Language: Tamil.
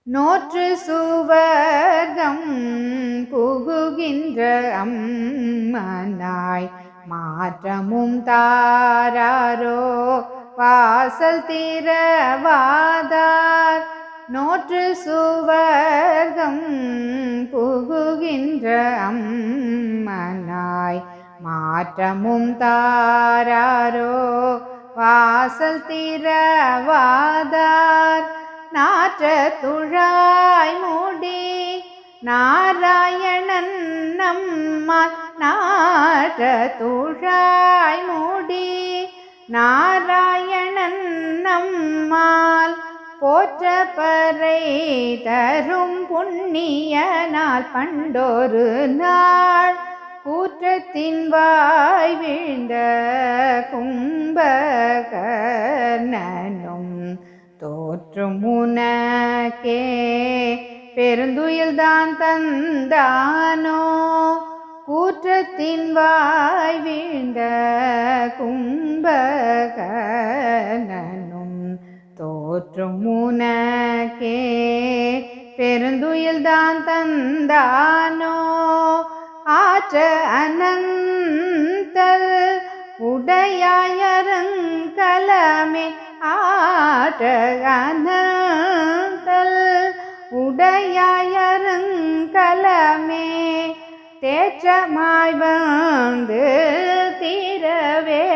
நோற்று சுவர்க்கம் புகுகின்ற அம்மனாய் மாற்றமும் தாராரோ வாசல் திறவாதார். நோற்று சுவர்க்கம் புகுகின்ற அம்மனாய் மாற்றமும் தாராரோ வாசல் திறவாதார். நாற்ற துழாய் மூடி நாராயணன் நம்மால் நாற்ற துழாய் மூடி நாராயணன் நம்மால் போற்ற பறை தரும் புண்ணிய நாள் பண்டொரு நாள். கூற்றத்தின் வாய் வீழ்ந்த கும்பகர்ணனும் தோற்றும் உனக்கே பெருந்துயில்தான் தந்தானோ. கூற்றத்தின் வாய் வீழ்ந்த கும்பகர்ணனும் தோற்றும் உனக்கே பெருந்துயில்தான் தந்தானோ. ஆற்ற அனந்தல் உடையாயருங்கலமே ஆற்ற அனந்தல் உடையாயருங்கலமே தேற்றமாய் வந்து திரவேலோரெம்பாவாய்.